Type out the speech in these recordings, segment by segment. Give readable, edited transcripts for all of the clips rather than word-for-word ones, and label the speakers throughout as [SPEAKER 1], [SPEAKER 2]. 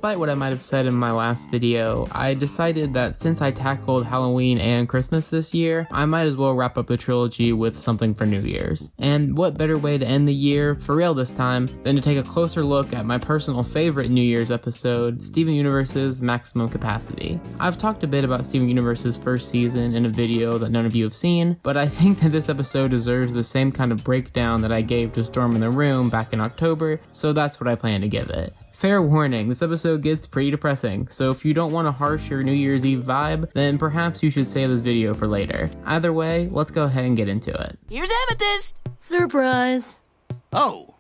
[SPEAKER 1] despite what I might have said in my last video, I decided that since I tackled Halloween and Christmas this year, I might as well wrap up the trilogy with something for New Year's. And what better way to end the year, for real this time, than to take a closer look at my personal favorite New Year's episode, Steven Universe's Maximum Capacity. I've talked a bit about Steven Universe's first season in a video that none of you have seen, but I think that this episode deserves the same kind of breakdown that I gave to Storm in the Room back in October, so that's what I plan to give it. Fair warning, this episode gets pretty depressing, so if you don't want a harsher New Year's Eve vibe, then perhaps you should save this video for later. Either way, let's go ahead and get into it.
[SPEAKER 2] Here's Amethyst!
[SPEAKER 3] Surprise!
[SPEAKER 2] Oh!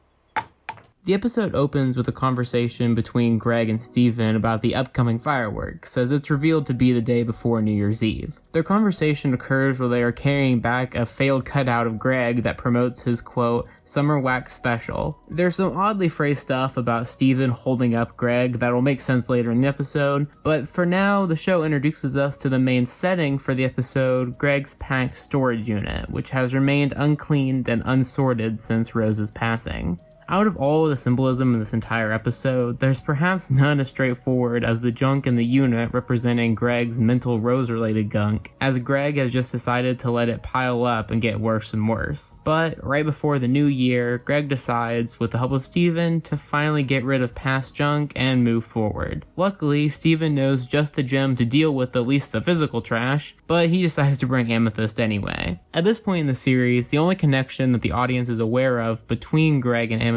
[SPEAKER 1] The episode opens with a conversation between Greg and Steven about the upcoming fireworks, as it's revealed to be the day before New Year's Eve. Their conversation occurs while they are carrying back a failed cutout of Greg that promotes his, quote, summer wax special. There's some oddly phrased stuff about Steven holding up Greg that will make sense later in the episode, but for now, the show introduces us to the main setting for the episode, Greg's packed storage unit, which has remained uncleaned and unsorted since Rose's passing. Out of all of the symbolism in this entire episode, there's perhaps none as straightforward as the junk in the unit representing Greg's mental Rose-related gunk, as Greg has just decided to let it pile up and get worse and worse. But right before the new year, Greg decides, with the help of Steven, to finally get rid of past junk and move forward. Luckily, Steven knows just the gem to deal with at least the physical trash, but he decides to bring Amethyst anyway. At this point in the series, the only connection that the audience is aware of between Greg and Amethyst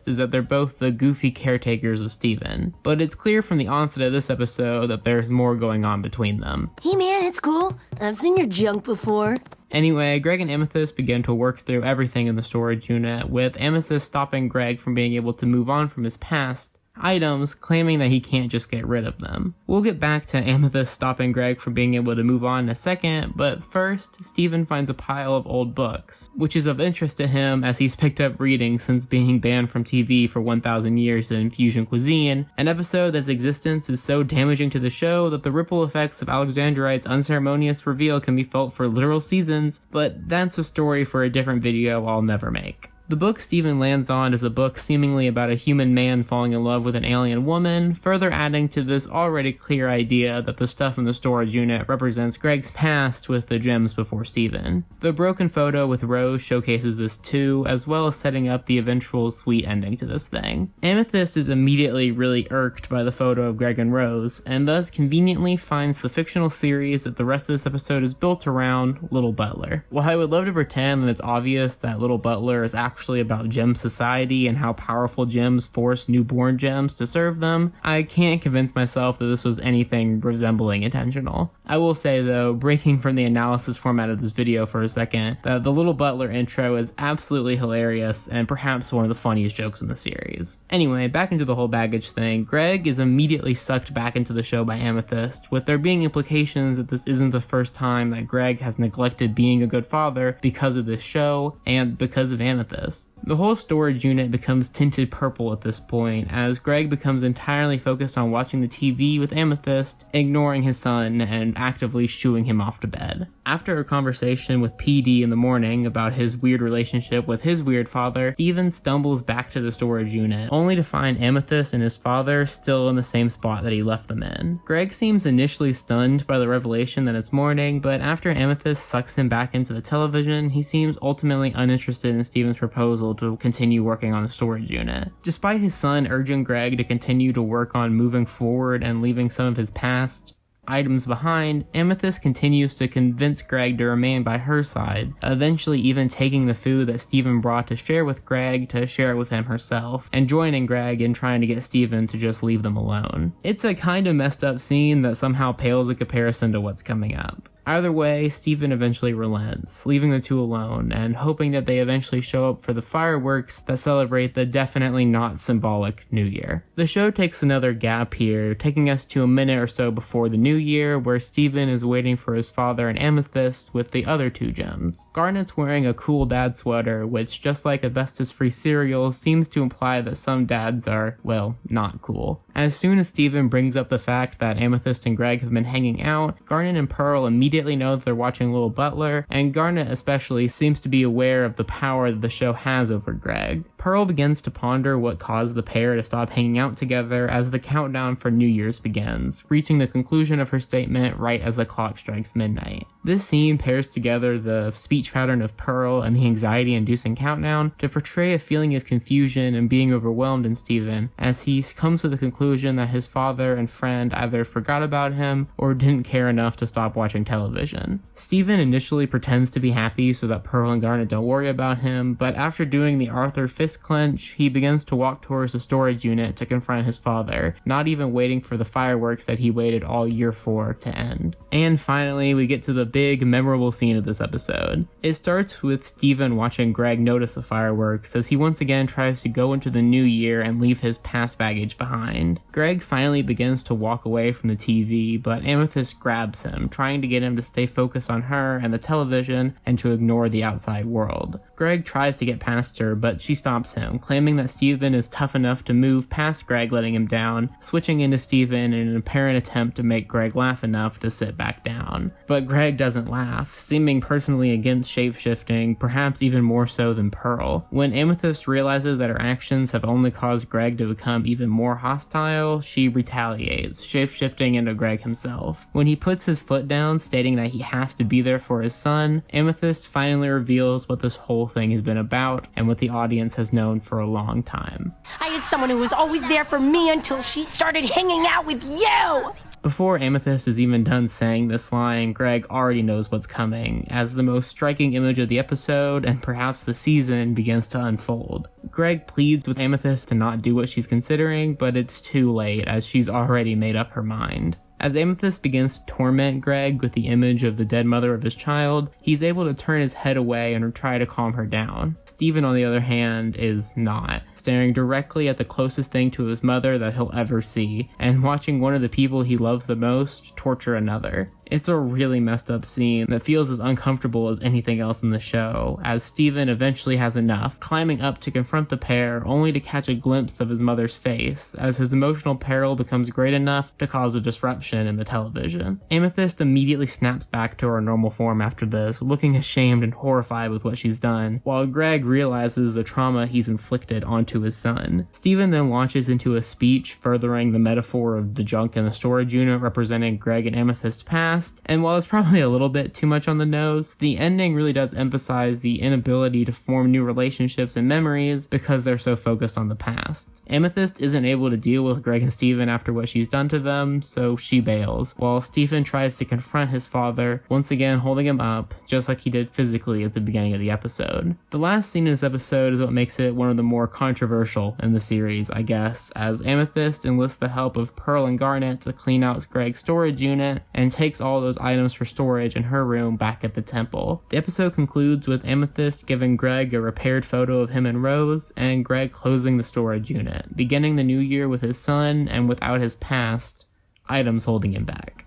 [SPEAKER 1] is that they're both the goofy caretakers of Steven, but it's clear from the onset of this episode that there's more going on between them.
[SPEAKER 3] Hey man, it's cool. I've seen your junk before.
[SPEAKER 1] Anyway, Greg and Amethyst begin to work through everything in the storage unit, with Amethyst stopping Greg from being able to move on from his past items, claiming that he can't just get rid of them. We'll get back to Amethyst stopping Greg from being able to move on in a second, but first, Steven finds a pile of old books, which is of interest to him as he's picked up reading since being banned from TV for 1,000 years in Fusion Cuisine, an episode that's existence is so damaging to the show that the ripple effects of Alexandrite's unceremonious reveal can be felt for literal seasons, but that's a story for a different video I'll never make. The book Steven lands on is a book seemingly about a human man falling in love with an alien woman, further adding to this already clear idea that the stuff in the storage unit represents Greg's past with the gems before Steven. The broken photo with Rose showcases this too, as well as setting up the eventual sweet ending to this thing. Amethyst is immediately really irked by the photo of Greg and Rose, and thus conveniently finds the fictional series that the rest of this episode is built around, Little Butler. While I would love to pretend that it's obvious that Little Butler is actually about gem society and how powerful gems force newborn gems to serve them, I can't convince myself that this was anything resembling intentional. I will say though, breaking from the analysis format of this video for a second, that the Little Butler intro is absolutely hilarious and perhaps one of the funniest jokes in the series. Anyway, back into the whole baggage thing, Greg is immediately sucked back into the show by Amethyst, with there being implications that this isn't the first time that Greg has neglected being a good father because of this show and because of Amethyst. The whole storage unit becomes tinted purple at this point, as Greg becomes entirely focused on watching the TV with Amethyst, ignoring his son and actively shooing him off to bed. After a conversation with PD in the morning about his weird relationship with his weird father, Steven stumbles back to the storage unit, only to find Amethyst and his father still in the same spot that he left them in. Greg seems initially stunned by the revelation that it's morning, but after Amethyst sucks him back into the television, he seems ultimately uninterested in Steven's proposal to continue working on the storage unit. Despite his son urging Greg to continue to work on moving forward and leaving some of his past items behind, Amethyst continues to convince Greg to remain by her side, eventually even taking the food that Steven brought to share with Greg to share it with him herself, and joining Greg in trying to get Steven to just leave them alone. It's a kind of messed up scene that somehow pales in comparison to what's coming up. Either way, Steven eventually relents, leaving the two alone, and hoping that they eventually show up for the fireworks that celebrate the definitely not symbolic New Year. The show takes another gap here, taking us to a minute or so before the New Year, where Steven is waiting for his father and Amethyst with the other two gems. Garnet's wearing a cool dad sweater, which, just like asbestos-free cereal, seems to imply that some dads are, well, not cool. As soon as Steven brings up the fact that Amethyst and Greg have been hanging out, Garnet and Pearl immediately know that they're watching Little Butler, and Garnet especially seems to be aware of the power that the show has over Greg. Pearl begins to ponder what caused the pair to stop hanging out together as the countdown for New Year's begins, reaching the conclusion of her statement right as the clock strikes midnight. This scene pairs together the speech pattern of Pearl and the anxiety-inducing countdown to portray a feeling of confusion and being overwhelmed in Steven as he comes to the conclusion that his father and friend either forgot about him or didn't care enough to stop watching television. Steven initially pretends to be happy so that Pearl and Garnet don't worry about him, but after doing the Arthur fist clench, he begins to walk towards the storage unit to confront his father, not even waiting for the fireworks that he waited all year for to end. And finally, we get to the big, memorable scene of this episode. It starts with Steven watching Greg notice the fireworks as he once again tries to go into the new year and leave his past baggage behind. Greg finally begins to walk away from the TV, but Amethyst grabs him, trying to get him to stay focused on her and the television and to ignore the outside world. Greg tries to get past her, but she stops him, claiming that Steven is tough enough to move past Greg letting him down, switching into Steven in an apparent attempt to make Greg laugh enough to sit back down. But Greg doesn't laugh, seeming personally against shapeshifting, perhaps even more so than Pearl. When Amethyst realizes that her actions have only caused Greg to become even more hostile, she retaliates, shapeshifting into Greg himself. When he puts his foot down, stating that he has to be there for his son, Amethyst finally reveals what this whole thing has been about and what the audience has known for a long time.
[SPEAKER 2] I had someone who was always there for me until she started hanging out with you!
[SPEAKER 1] Before Amethyst is even done saying this line, Greg already knows what's coming, as the most striking image of the episode, and perhaps the season, begins to unfold. Greg pleads with Amethyst to not do what she's considering, but it's too late, as she's already made up her mind. As Amethyst begins to torment Greg with the image of the dead mother of his child, he's able to turn his head away and try to calm her down. Steven, on the other hand, is not, staring directly at the closest thing to his mother that he'll ever see, and watching one of the people he loves the most torture another. It's a really messed up scene that feels as uncomfortable as anything else in the show, as Steven eventually has enough, climbing up to confront the pair only to catch a glimpse of his mother's face, as his emotional peril becomes great enough to cause a disruption in the television. Amethyst immediately snaps back to her normal form after this, looking ashamed and horrified with what she's done, while Greg realizes the trauma he's inflicted onto his son. Steven then launches into a speech furthering the metaphor of the junk in the storage unit representing Greg and Amethyst's past. And while it's probably a little bit too much on the nose, the ending really does emphasize the inability to form new relationships and memories because they're so focused on the past. Amethyst isn't able to deal with Greg and Steven after what she's done to them, so she bails, while Steven tries to confront his father, once again holding him up, just like he did physically at the beginning of the episode. The last scene in this episode is what makes it one of the more controversial in the series, I guess, as Amethyst enlists the help of Pearl and Garnet to clean out Greg's storage unit, and takes all those items for storage in her room back at the temple. The episode concludes with Amethyst giving Greg a repaired photo of him and Rose, and Greg closing the storage unit, beginning the new year with his son and without his past items holding him back.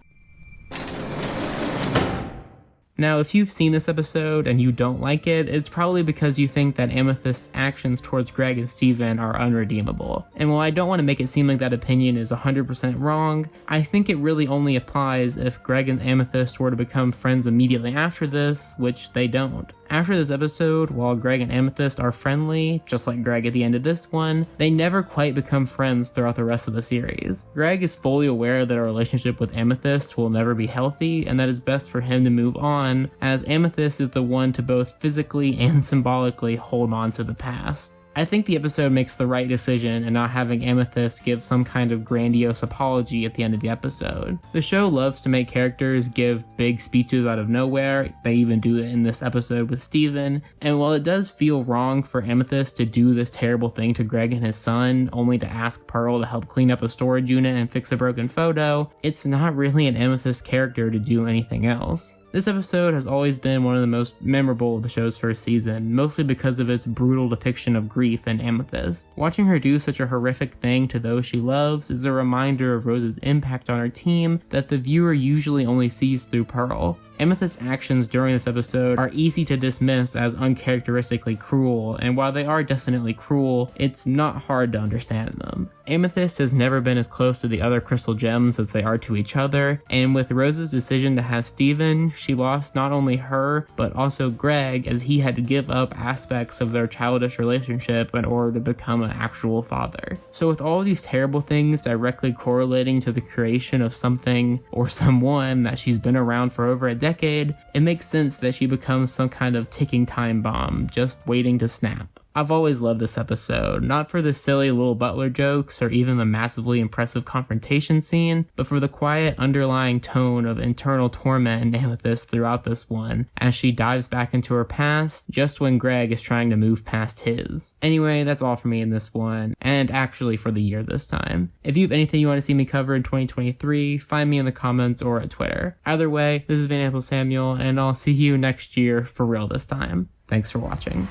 [SPEAKER 1] Now, if you've seen this episode and you don't like it, it's probably because you think that Amethyst's actions towards Greg and Steven are unredeemable. And while I don't want to make it seem like that opinion is 100% wrong, I think it really only applies if Greg and Amethyst were to become friends immediately after this, which they don't. After this episode, while Greg and Amethyst are friendly, just like Greg at the end of this one, they never quite become friends throughout the rest of the series. Greg is fully aware that a relationship with Amethyst will never be healthy, and that it's best for him to move on, as Amethyst is the one to both physically and symbolically hold on to the past. I think the episode makes the right decision in not having Amethyst give some kind of grandiose apology at the end of the episode. The show loves to make characters give big speeches out of nowhere. They even do it in this episode with Steven. And while it does feel wrong for Amethyst to do this terrible thing to Greg and his son, only to ask Pearl to help clean up a storage unit and fix a broken photo, it's not really an Amethyst character to do anything else. This episode has always been one of the most memorable of the show's first season, mostly because of its brutal depiction of grief in Amethyst. Watching her do such a horrific thing to those she loves is a reminder of Rose's impact on her team that the viewer usually only sees through Pearl. Amethyst's actions during this episode are easy to dismiss as uncharacteristically cruel, and while they are definitely cruel, it's not hard to understand them. Amethyst has never been as close to the other crystal gems as they are to each other, and with Rose's decision to have Steven, she lost not only her, but also Greg, as he had to give up aspects of their childish relationship in order to become an actual father. So with all these terrible things directly correlating to the creation of something or someone that she's been around for over a decade, it makes sense that she becomes some kind of ticking time bomb, just waiting to snap. I've always loved this episode, not for the silly little butler jokes or even the massively impressive confrontation scene, but for the quiet underlying tone of internal torment in Amethyst throughout this one, as she dives back into her past just when Greg is trying to move past his. Anyway, that's all for me in this one, and actually for the year this time. If you have anything you want to see me cover in 2023, find me in the comments or at Twitter. Either way, this has been AmpleSamuel, and I'll see you next year for real this time. Thanks for watching.